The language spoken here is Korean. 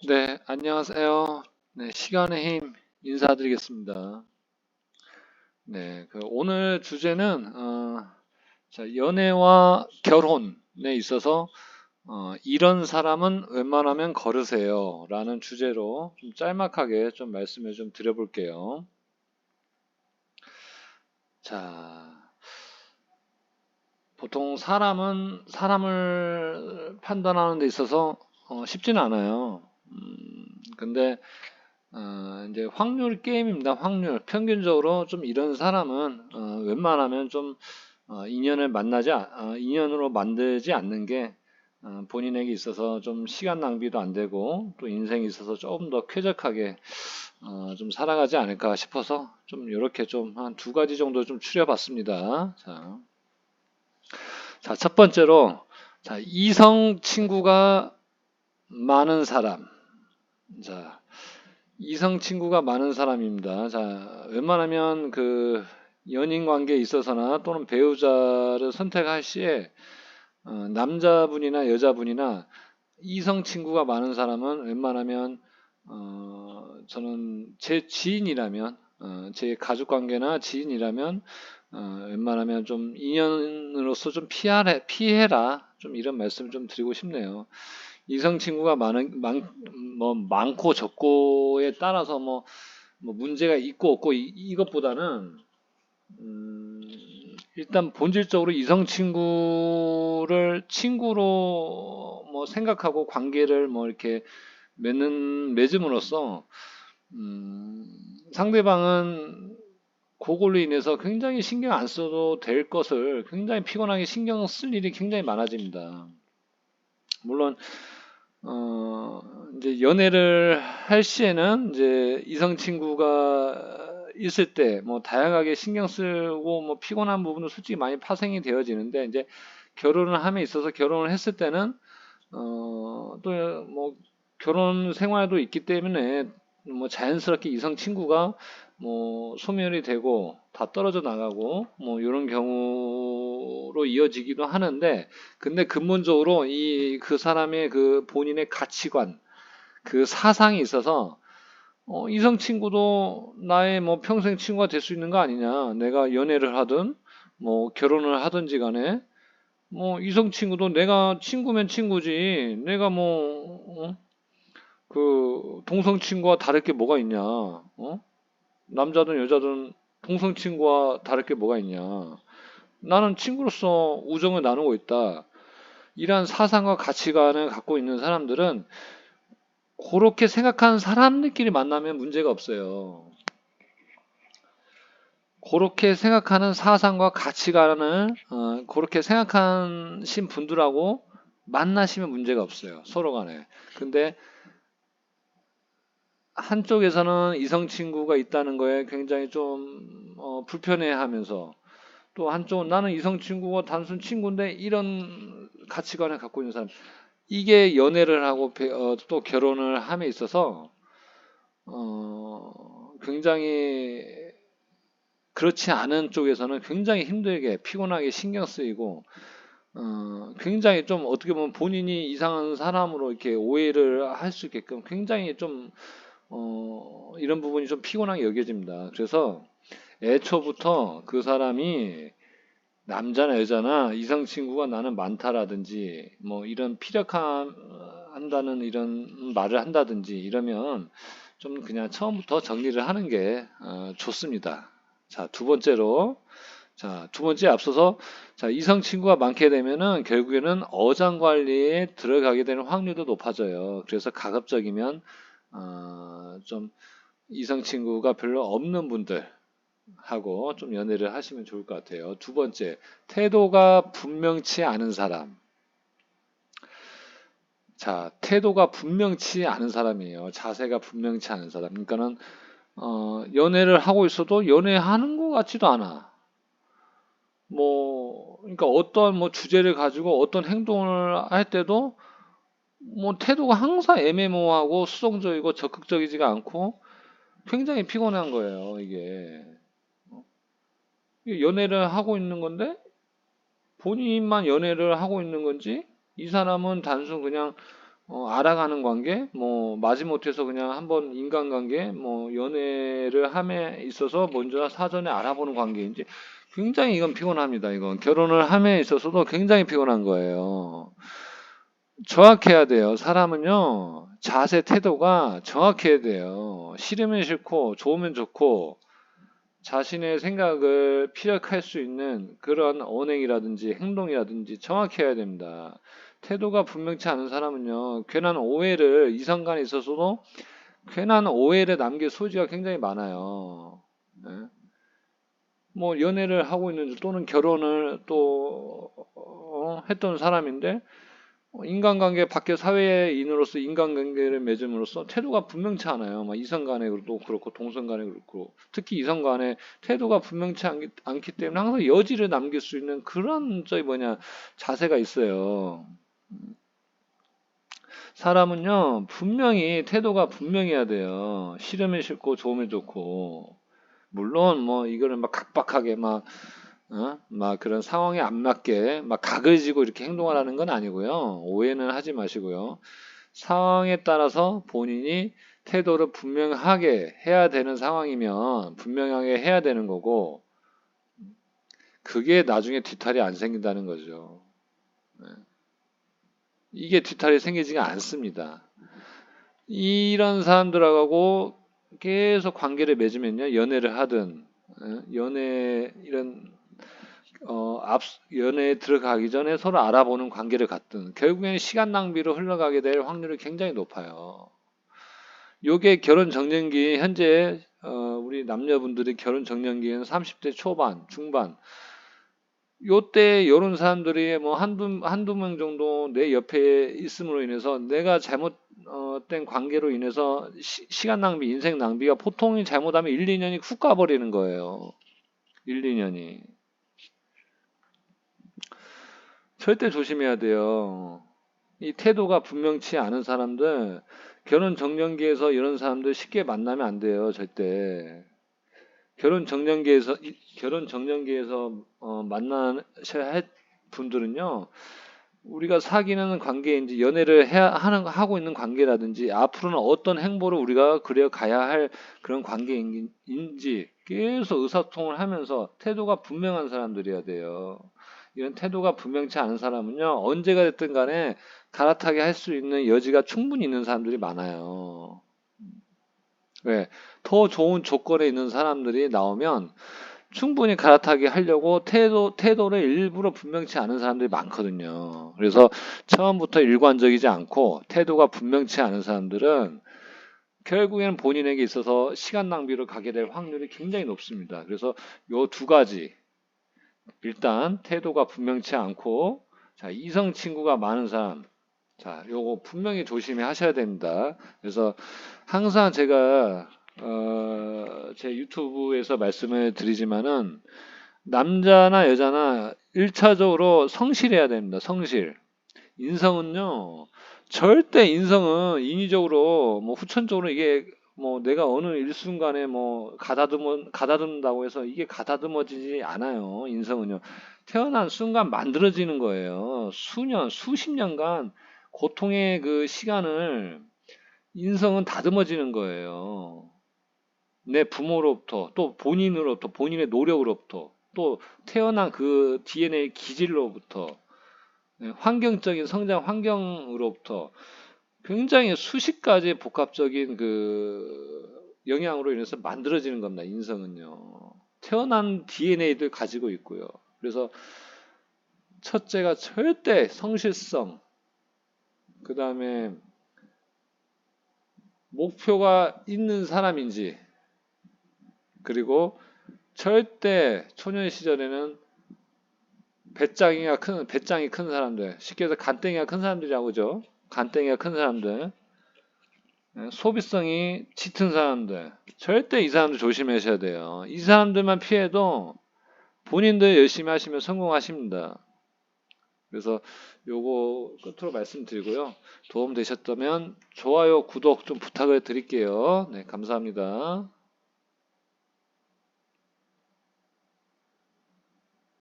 네, 안녕하세요. 네, 시간의 힘 인사드리겠습니다. 네, 오늘 주제는 자, 연애와 결혼에 있어서 이런 사람은 웬만하면 거르세요 라는 주제로 좀 짤막하게 좀 말씀을 좀 드려볼게요. 자, 보통 사람은 사람을 판단하는 데 있어서 쉽지는 않아요. 근데 이제 확률 게임입니다. 확률. 평균적으로 좀 이런 사람은 웬만하면 좀 인연으로 만들지 않는 게 본인에게 있어서 좀 시간 낭비도 안 되고 또 인생에 있어서 조금 더 쾌적하게 좀 살아가지 않을까 싶어서 좀 이렇게 좀 한 두 가지 정도 좀 추려봤습니다. 자, 첫 번째로 자, 이성 친구가 많은 사람. 자, 이성 친구가 많은 사람입니다. 자, 웬만하면 연인 관계에 있어서나 또는 배우자를 선택할 시에 남자분이나 여자분이나 이성 친구가 많은 사람은 웬만하면 저는 제 지인이라면 제 가족 관계나 지인이라면 웬만하면 좀 인연으로서 좀 피해라 좀 이런 말씀 좀 드리고 싶네요. 이성 친구가 많고 적고에 따라서 뭐 문제가 있고 없고 이것보다는 음, 일단 본질적으로 이성 친구를 친구로 뭐 생각하고 관계를 뭐 이렇게 맺음으로써 음, 상대방은 그걸로 인해서 굉장히 신경 안 써도 될 것을 굉장히 피곤하게 신경 쓸 일이 굉장히 많아집니다. 물론 이제 연애를 할 시에는 이제 이성 친구가 있을 때 뭐 다양하게 신경 쓰고 뭐 피곤한 부분도 솔직히 많이 파생이 되어지는데 이제 결혼을 함에 있어서 결혼을 했을 때는 또 뭐 결혼 생활도 있기 때문에 뭐 자연스럽게 이성 친구가 뭐 소멸이 되고 다 떨어져 나가고 뭐 이런 경우로 이어지기도 하는데 근데 근본적으로 그 사람의 그 본인의 가치관 그 사상이 있어서 이성 친구도 나의 뭐 평생 친구가 될 수 있는 거 아니냐 내가 연애를 하든 뭐 결혼을 하든지 간에 뭐 이성 친구도 내가 친구면 친구지. 내가 그 동성 친구와 다를 게 뭐가 있냐? 남자든 여자든 동성 친구와 다를 게 뭐가 있냐? 나는 친구로서 우정을 나누고 있다. 이러한 사상과 가치관을 갖고 있는 사람들은 그렇게 생각하는 사람들끼리 만나면 문제가 없어요. 그렇게 생각하는 사상과 가치관을 그렇게 생각하신 분들하고 만나시면 문제가 없어요. 서로 간에. 근데 한쪽에서는 이성 친구가 있다는 거에 굉장히 좀 불편해하면서 또 한쪽은 나는 이성 친구가 단순 친구인데 이런 가치관을 갖고 있는 사람 이게 연애를 하고 또 결혼을 함에 있어서 굉장히 그렇지 않은 쪽에서는 굉장히 힘들게 피곤하게 신경 쓰이고 굉장히 좀 어떻게 보면 본인이 이상한 사람으로 이렇게 오해를 할 수 있게끔 굉장히 좀 이런 부분이 좀 피곤하게 여겨집니다. 그래서 애초부터 그 사람이 남자나 여자나 이성 친구가 나는 많다라든지 뭐 이런 한다는 이런 말을 한다든지 이러면 좀 그냥 처음부터 정리를 하는 게 좋습니다. 자, 두 번째 앞서서 자, 이성 친구가 많게 되면은 결국에는 어장 관리에 들어가게 되는 확률도 높아져요. 그래서 가급적이면 좀 이성 친구가 별로 없는 분들하고 좀 연애를 하시면 좋을 것 같아요. 두 번째, 태도가 분명치 않은 사람. 자, 태도가 분명치 않은 사람이에요. 자세가 분명치 않은 사람. 그러니까는 연애를 하고 있어도 연애하는 것 같지도 않아. 그러니까 어떤 뭐 주제를 가지고 어떤 행동을 할 때도 뭐 태도가 항상 애매모호하고 수동적이고 적극적이지가 않고 굉장히 피곤한 거예요, 이게. 연애를 하고 있는 건데 본인만 연애를 하고 있는 건지 이 사람은 단순 그냥 알아가는 관계, 뭐 마지못해서 그냥 한번 인간관계, 뭐 연애를 함에 있어서 먼저 사전에 알아보는 관계인지 굉장히 이건 피곤합니다. 이건 결혼을 함에 있어서도 굉장히 피곤한 거예요. 정확해야 돼요. 사람은요, 자세, 태도가 정확해야 돼요. 싫으면 싫고, 좋으면 좋고, 자신의 생각을 피력할 수 있는 그런 언행이라든지 행동이라든지 정확해야 됩니다. 태도가 분명치 않은 사람은요, 괜한 오해를, 이성 간에 있어서도 괜한 오해를 남길 소지가 굉장히 많아요. 네. 뭐, 연애를 하고 있는, 또는 결혼을 또, 했던 사람인데, 인간관계 밖에 사회인으로서 인간관계를 맺음으로써 태도가 분명치 않아요. 막 이성 간에도 그렇고 동성 간에 그렇고 특히 이성 간에 태도가 분명치 않기 때문에 항상 여지를 남길 수 있는 그런 자세가 있어요. 사람은요 분명히 태도가 분명해야 돼요. 싫으면 싫고 좋으면 좋고 물론 뭐 이거를 막 각박하게 막 그런 상황에 안 맞게 막 각을 지고 이렇게 행동하라는 건 아니고요. 오해는 하지 마시고요. 상황에 따라서 본인이 태도를 분명하게 해야 되는 상황이면 분명하게 해야 되는 거고, 그게 나중에 뒤탈이 안 생긴다는 거죠. 네. 이게 뒤탈이 생기지가 않습니다. 이런 사람들하고 계속 관계를 맺으면요, 연애를 하든, 이런 연애에 들어가기 전에 서로 알아보는 관계를 갖든 결국엔 시간 낭비로 흘러가게 될 확률이 굉장히 높아요. 요게 결혼 정년기 현재 우리 남녀분들이 결혼 정년기에는 30대 초반, 중반 요때 요런 사람들이 뭐 한두 명 정도 내 옆에 있음으로 인해서 내가 잘못된 관계로 인해서 시간 낭비, 인생 낭비가 보통이 잘못하면 1, 2년이 훅 가버리는 거예요. 1, 2년이. 절대 조심해야 돼요. 이 태도가 분명치 않은 사람들, 결혼 정년기에서 이런 사람들 쉽게 만나면 안 돼요, 절대. 결혼 정년기에서 만나셔야 할 분들은요, 우리가 사귀는 관계인지 연애를 하고 있는 관계라든지 앞으로는 어떤 행보를 우리가 그려 가야 할 그런 관계인지 계속 의사소통을 하면서 태도가 분명한 사람들이어야 돼요. 이런 태도가 분명치 않은 사람은요, 언제가 됐든 간에 갈아타게 할 수 있는 여지가 충분히 있는 사람들이 많아요. 왜? 더 좋은 조건에 있는 사람들이 나오면 충분히 갈아타게 하려고 태도를 일부러 분명치 않은 사람들이 많거든요. 그래서 처음부터 일관적이지 않고 태도가 분명치 않은 사람들은 결국에는 본인에게 있어서 시간 낭비로 가게 될 확률이 굉장히 높습니다. 그래서 요 두 가지, 일단 태도가 분명치 않고, 자, 이성 친구가 많은 사람, 자, 요거 분명히 조심히 하셔야 됩니다. 그래서 항상 제가 제 유튜브에서 말씀을 드리지만은 남자나 여자나 1차적으로 성실해야 됩니다. 성실. 인성은요, 절대 인성은 인위적으로, 뭐 후천적으로 이게 뭐 내가 어느 일순간에 뭐 가다듬는다고 해서 이게 가다듬어지지 않아요. 인성은요. 태어난 순간 만들어지는 거예요. 수십 년간 고통의 그 시간을 인성은 다듬어지는 거예요. 내 부모로부터, 또 본인으로부터, 본인의 노력으로부터, 또 태어난 그 DNA 기질로부터, 환경적인 성장 환경으로부터 굉장히 수십 가지 복합적인 그 영향으로 인해서 만들어지는 겁니다. 인성은요. 태어난 DNA들 가지고 있고요. 그래서 첫째가 절대 성실성, 그 다음에 목표가 있는 사람인지, 그리고 절대 초년 시절에는 배짱이 큰 사람들, 쉽게 해서 간땡이가 큰 사람들이라고 그러죠. 간땡이가 큰 사람들, 소비성이 짙은 사람들, 절대 이 사람들 조심하셔야 돼요. 이 사람들만 피해도 본인들 열심히 하시면 성공하십니다. 그래서 요거 끝으로 말씀드리고요. 도움 되셨다면 좋아요, 구독 좀 부탁을 드릴게요. 네, 감사합니다.